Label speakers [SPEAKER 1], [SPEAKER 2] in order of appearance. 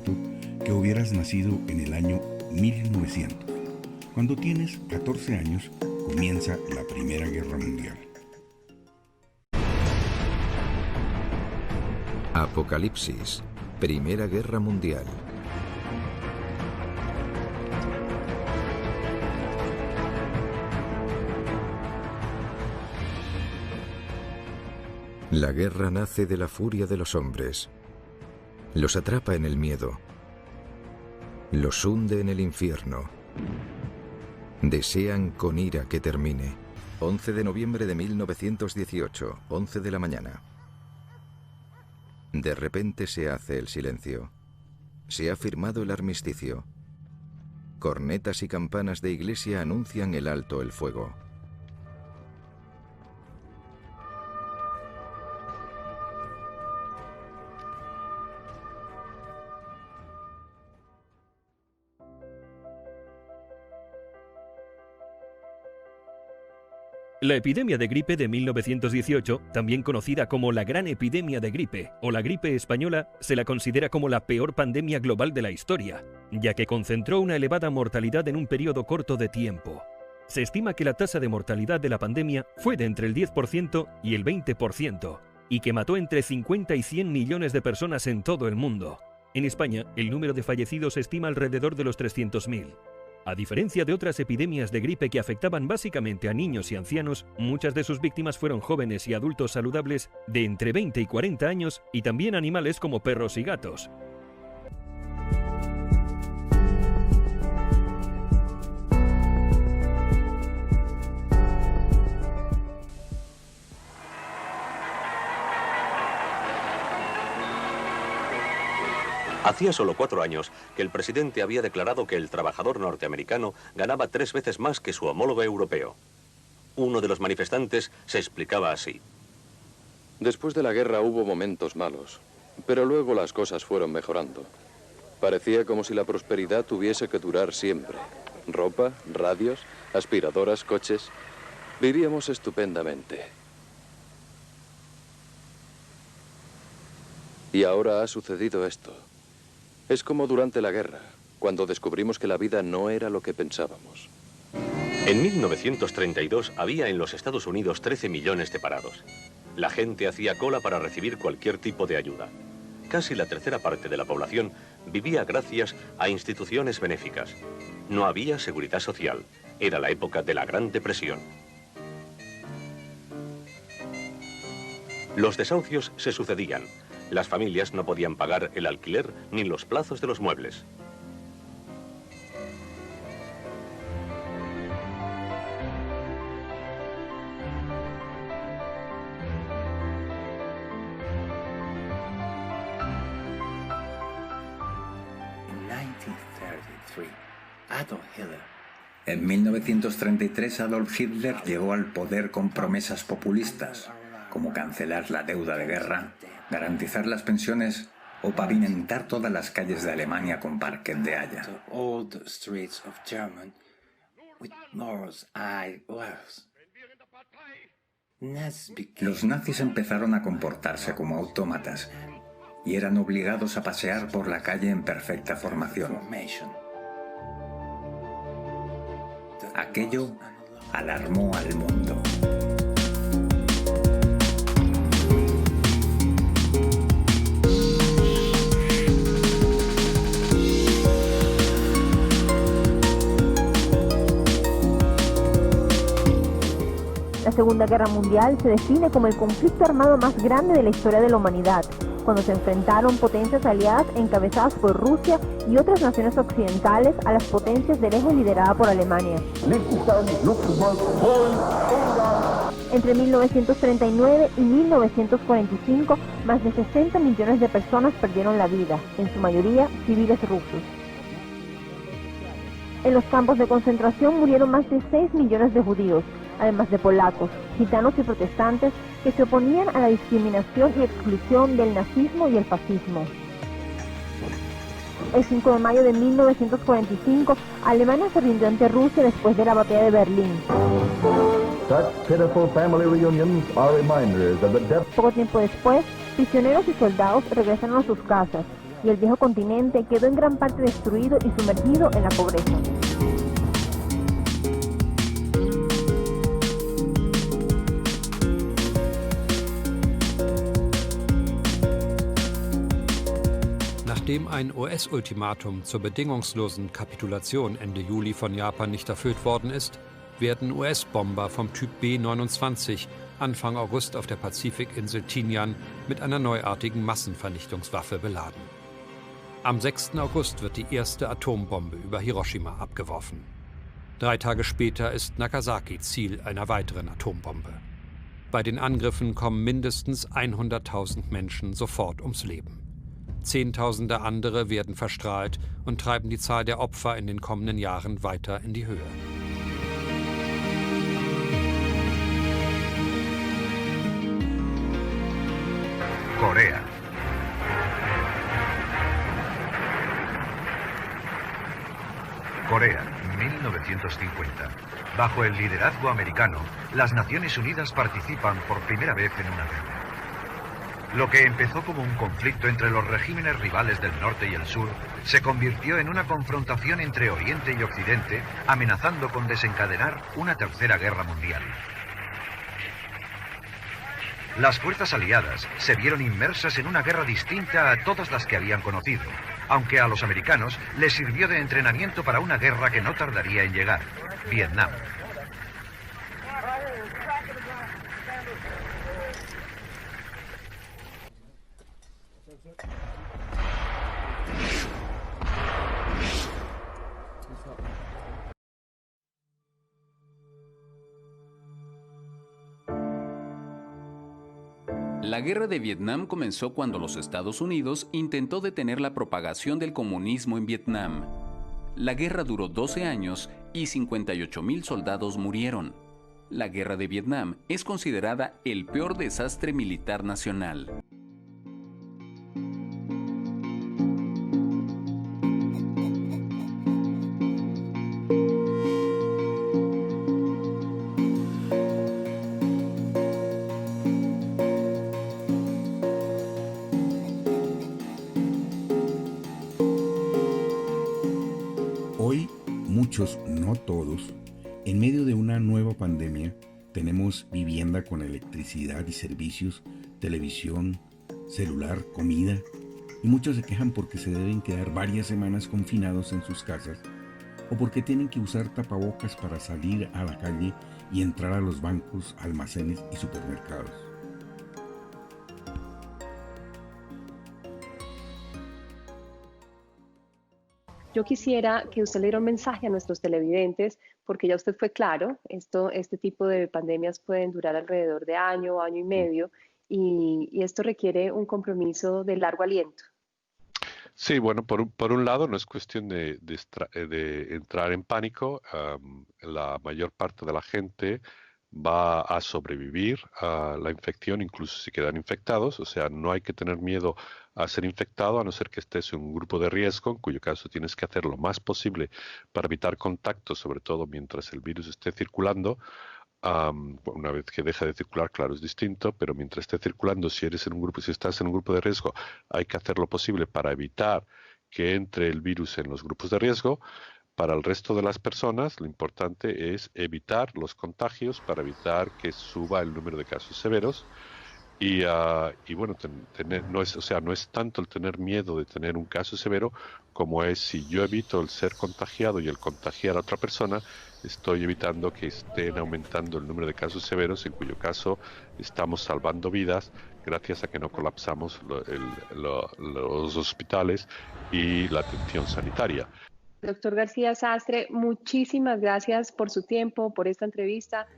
[SPEAKER 1] momento que hubieras nacido en el año 1900. Cuando tienes 14 años, comienza la Primera Guerra Mundial.
[SPEAKER 2] Apocalipsis, Primera Guerra Mundial. La guerra nace de la furia de los hombres. Los atrapa en el miedo. Los hunde en el infierno. Desean con ira que termine. 11 de noviembre de 1918, 11 de la mañana. De repente se hace el silencio. Se ha firmado el armisticio. Cornetas y campanas de iglesia anuncian el alto el fuego.
[SPEAKER 3] La epidemia de gripe de 1918, también conocida como la Gran Epidemia de Gripe o la gripe española, se la considera como la peor pandemia global de la historia, ya que concentró una elevada mortalidad en un periodo corto de tiempo. Se estima que la tasa de mortalidad de la pandemia fue de entre el 10% y el 20%, y que mató entre 50 y 100 millones de personas en todo el mundo. En España, el número de fallecidos se estima alrededor de los 300.000. A diferencia de otras epidemias de gripe que afectaban básicamente a niños y ancianos, muchas de sus víctimas fueron jóvenes y adultos saludables de entre 20 y 40 años y también animales como perros y gatos.
[SPEAKER 4] Hacía solo 4 años que el presidente había declarado que el trabajador norteamericano ganaba 3 veces más que su homólogo europeo. Uno de los manifestantes se explicaba así.
[SPEAKER 5] Después de la guerra hubo momentos malos, pero luego las cosas fueron mejorando. Parecía como si la prosperidad tuviese que durar siempre. Ropa, radios, aspiradoras, coches. Vivíamos estupendamente. Y ahora ha sucedido esto. Es como durante la guerra, cuando descubrimos que la vida no era lo que pensábamos.
[SPEAKER 4] En 1932 había en los Estados Unidos 13 millones de parados. La gente hacía cola para recibir cualquier tipo de ayuda. Casi la tercera parte de la población vivía gracias a instituciones benéficas. No había seguridad social. Era la época de la Gran Depresión. Los desahucios se sucedían. Las familias no podían pagar el alquiler ni los plazos de los muebles.
[SPEAKER 6] En 1933, Adolf Hitler llegó al poder con promesas populistas, como cancelar la deuda de guerra, garantizar las pensiones o pavimentar todas las calles de Alemania con parquet de haya. Los nazis empezaron a comportarse como autómatas y eran obligados a pasear por la calle en perfecta formación. Aquello alarmó al mundo.
[SPEAKER 7] La Segunda Guerra Mundial se define como el conflicto armado más grande de la historia de la humanidad, cuando se enfrentaron potencias aliadas encabezadas por Rusia y otras naciones occidentales a las potencias del eje liderada por Alemania. Entre 1939 y 1945, más de 60 millones de personas perdieron la vida, en su mayoría civiles rusos. En los campos de concentración murieron más de 6 millones de judíos, además de polacos, gitanos y protestantes que se oponían a la discriminación y exclusión del nazismo y el fascismo. El 5 de mayo de 1945, Alemania se rindió ante Rusia después de la batalla de Berlín. Poco tiempo después, prisioneros y soldados regresaron a sus casas. y el viejo continente quedó en gran parte destruido y sumergido en la pobreza.
[SPEAKER 8] Nachdem ein US-Ultimatum zur bedingungslosen Kapitulation Ende Juli von Japan nicht erfüllt worden ist, werden US-Bomber vom Typ B-29 Anfang August auf der Pazifikinsel Tinian mit einer neuartigen Massenvernichtungswaffe beladen. Am 6. August wird die erste Atombombe über Hiroshima abgeworfen. 3 Tage später ist Nagasaki Ziel einer weiteren Atombombe. Bei den Angriffen kommen mindestens 100.000 Menschen sofort ums Leben. Zehntausende andere werden verstrahlt und treiben die Zahl der Opfer in den kommenden Jahren weiter in die Höhe.
[SPEAKER 9] Corea. Corea, 1950. Bajo el liderazgo americano, las Naciones Unidas participan por primera vez en una guerra. Lo que empezó como un conflicto entre los regímenes rivales del norte y el sur se convirtió en una confrontación entre Oriente y Occidente, amenazando con desencadenar una tercera guerra mundial. Las fuerzas aliadas se vieron inmersas en una guerra distinta a todas las que habían conocido, aunque a los americanos les sirvió de entrenamiento para una guerra que no tardaría en llegar: Vietnam.
[SPEAKER 10] La guerra de Vietnam comenzó cuando los Estados Unidos intentó detener la propagación del comunismo en Vietnam. La guerra duró 12 años y 58.000 soldados murieron. La guerra de Vietnam es considerada el peor desastre militar nacional.
[SPEAKER 1] Hoy, muchos, no todos, en medio de una nueva pandemia, tenemos vivienda con electricidad y servicios, televisión, celular, comida, y muchos se quejan porque se deben quedar varias semanas confinados en sus casas o porque tienen que usar tapabocas para salir a la calle y entrar a los bancos, almacenes y supermercados.
[SPEAKER 11] Yo quisiera que usted le diera un mensaje a nuestros televidentes, porque ya usted fue claro, este tipo de pandemias pueden durar alrededor de año y medio, y esto requiere un compromiso de largo aliento.
[SPEAKER 12] Sí, bueno, por un lado no es cuestión de entrar en pánico. La mayor parte de la gente va a sobrevivir a la infección, incluso si quedan infectados. O sea, no hay que tener miedo a ser infectado, a no ser que estés en un grupo de riesgo, en cuyo caso tienes que hacer lo más posible para evitar contacto, sobre todo mientras el virus esté circulando. Una vez que deja de circular, claro, es distinto, pero mientras esté circulando, si estás en un grupo de riesgo, hay que hacer lo posible para evitar que entre el virus en los grupos de riesgo. Para el resto de las personas, lo importante es evitar los contagios para evitar que suba el número de casos severos. Y bueno, no es tanto el tener miedo de tener un caso severo como es si yo evito el ser contagiado y el contagiar a otra persona, estoy evitando que estén aumentando el número de casos severos, en cuyo caso estamos salvando vidas gracias a que no colapsamos los hospitales y la atención sanitaria.
[SPEAKER 11] Doctor García Sastre, muchísimas gracias por su tiempo, por esta entrevista.